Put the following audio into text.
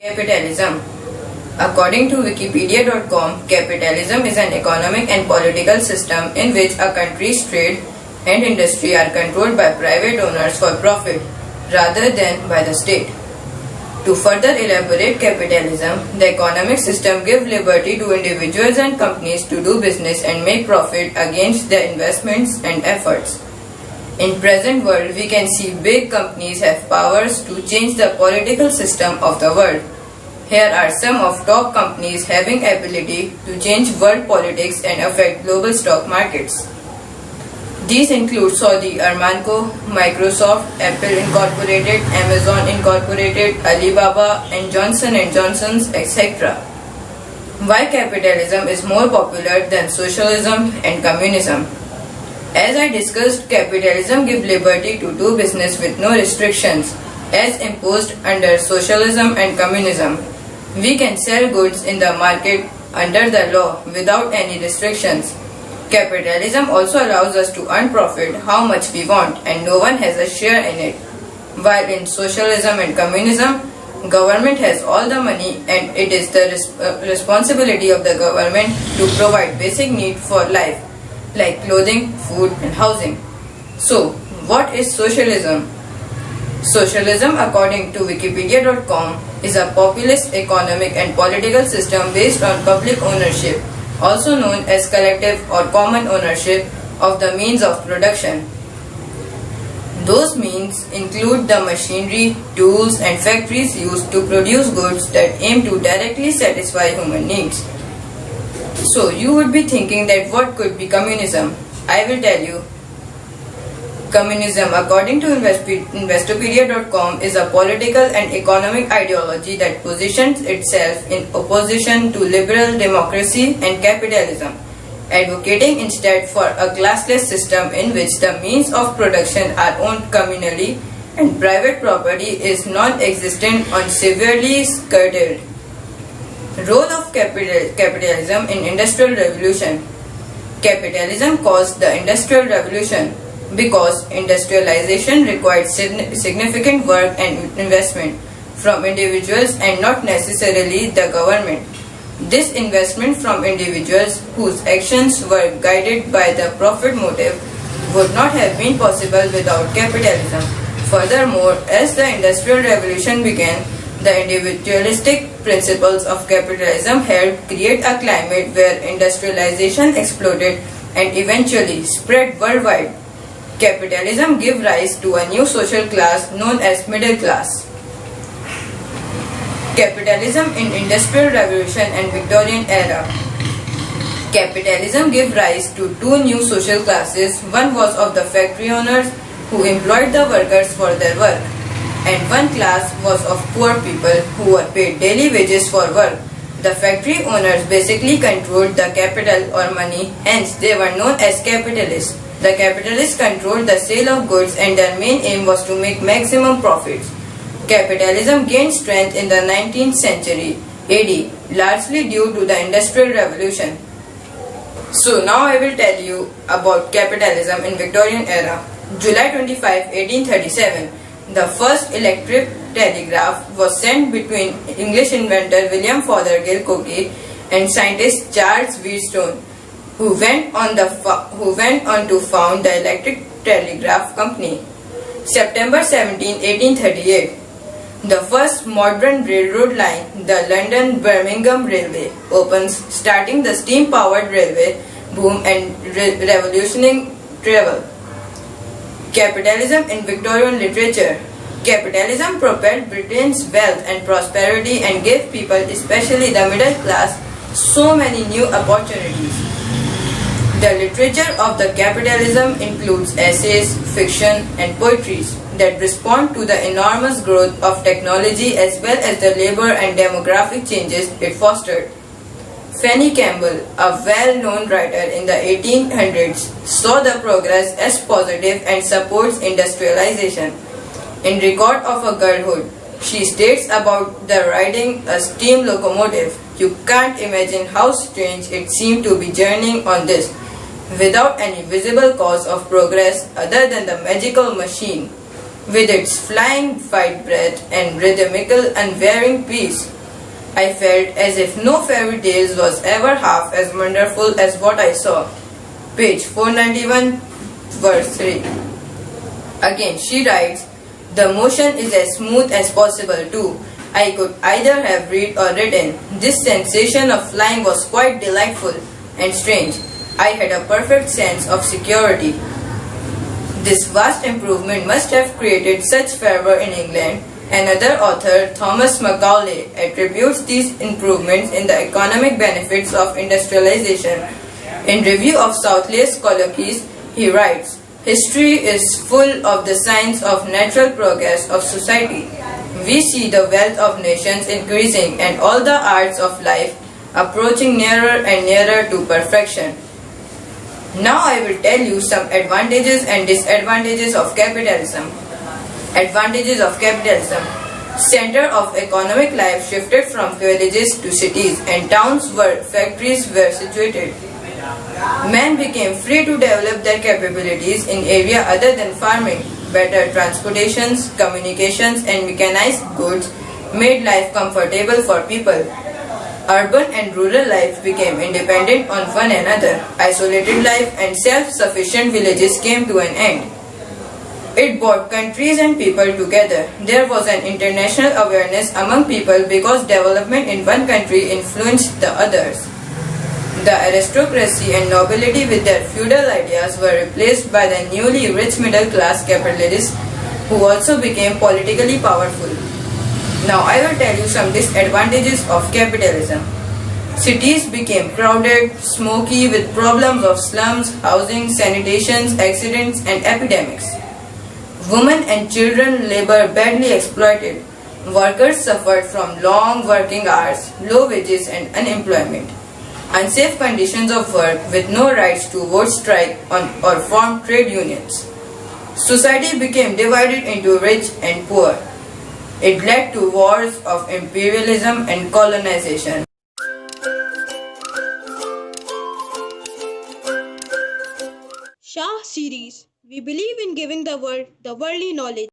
Capitalism. According to Wikipedia.com, capitalism is an economic and political system in which a country's trade and industry are controlled by private owners for profit rather than by the state. To further elaborate capitalism, the economic system gives liberty to individuals and companies to do business and make profit against their investments and efforts. In present world, we can see big companies have powers to change the political system of the world. Here are some of top companies having ability to change world politics and affect global stock markets. These include Saudi Aramco, Microsoft, Apple Incorporated, Amazon Incorporated, Alibaba and Johnson & Johnson's etc. Why capitalism is more popular than socialism and communism? As I discussed, capitalism gives liberty to do business with no restrictions as imposed under socialism and communism. We can sell goods in the market under the law without any restrictions. Capitalism also allows us to earn profit how much we want and no one has a share in it. While in socialism and communism, government has all the money and it is the responsibility of the government to provide basic needs for life like clothing, food and housing. So, what is socialism? Socialism, according to Wikipedia.com, is a populist economic and political system based on public ownership, also known as collective or common ownership of the means of production. Those means include the machinery, tools and factories used to produce goods that aim to directly satisfy human needs. So you would be thinking that what could be communism? I will tell you. Communism, according to Investopedia.com, is a political and economic ideology that positions itself in opposition to liberal democracy and capitalism, advocating instead for a classless system in which the means of production are owned communally and private property is non-existent or severely curtailed. Role of capitalism in Industrial Revolution. Capitalism caused the Industrial Revolution because industrialization required significant work and investment from individuals and not necessarily the government. This investment from individuals whose actions were guided by the profit motive would not have been possible without capitalism. Furthermore, as the Industrial Revolution began, the individualistic principles of capitalism helped create a climate where industrialization exploded and eventually spread worldwide. Capitalism gave rise to a new social class known as middle class. Capitalism in Industrial Revolution and Victorian Era. Capitalism gave rise to two new social classes. One was of the factory owners who employed the workers for their work, and one class was of poor people who were paid daily wages for work. The factory owners basically controlled the capital or money, hence they were known as capitalists. The capitalists controlled the sale of goods and their main aim was to make maximum profits. Capitalism gained strength in the 19th century AD, largely due to the Industrial Revolution. So now I will tell you about capitalism in Victorian Era. July 25, 1837, the first electric telegraph was sent between English inventor William Fothergill Cooke and scientist Charles Wheatstone, who went on to found the Electric Telegraph Company. September 17, 1838, the first modern railroad line, the London-Birmingham Railway, opens, starting the steam-powered railway boom and revolutioning travel. Capitalism in Victorian literature. Capitalism propelled Britain's wealth and prosperity and gave people, especially the middle class, so many new opportunities. The literature of the capitalism includes essays, fiction, and poetries that respond to the enormous growth of technology as well as the labor and demographic changes it fostered. Fanny Campbell, a well-known writer in the 1800s, saw the progress as positive and supports industrialization. In Record of a Girlhood, she states about the riding a steam locomotive. You can't imagine how strange it seemed to be journeying on this, without any visible cause of progress other than the magical machine, with its flying white breath and rhythmical unvarying pace. I felt as if no fairy tales was ever half as wonderful as what I saw. Page 491, verse 3. Again, she writes, the motion is as smooth as possible too. I could either have read or written. This sensation of flying was quite delightful and strange. I had a perfect sense of security. This vast improvement must have created such fervor in England. Another author, Thomas Macaulay, attributes these improvements in the economic benefits of industrialization. In Review of Southley's Colloquies, he writes, history is full of the signs of natural progress of society. We see the wealth of nations increasing and all the arts of life approaching nearer and nearer to perfection. Now I will tell you some advantages and disadvantages of capitalism. Advantages of capitalism. Center of economic life shifted from villages to cities and towns where factories were situated. Men became free to develop their capabilities in areas other than farming. Better transportations, communications and mechanized goods made life comfortable for people. Urban and rural life became independent on one another. Isolated life and self-sufficient villages came to an end. It brought countries and people together. There was an international awareness among people because development in one country influenced the others. The aristocracy and nobility with their feudal ideas were replaced by the newly rich middle-class capitalists who also became politically powerful. Now I will tell you some disadvantages of capitalism. Cities became crowded, smoky with problems of slums, housing, sanitation, accidents and epidemics. Women and children labor badly exploited. Workers suffered from long working hours, low wages and unemployment. Unsafe conditions of work with no rights to vote, strike or form trade unions. Society became divided into rich and poor. It led to wars of imperialism and colonization. Shah series. We believe in giving the world the worldly knowledge.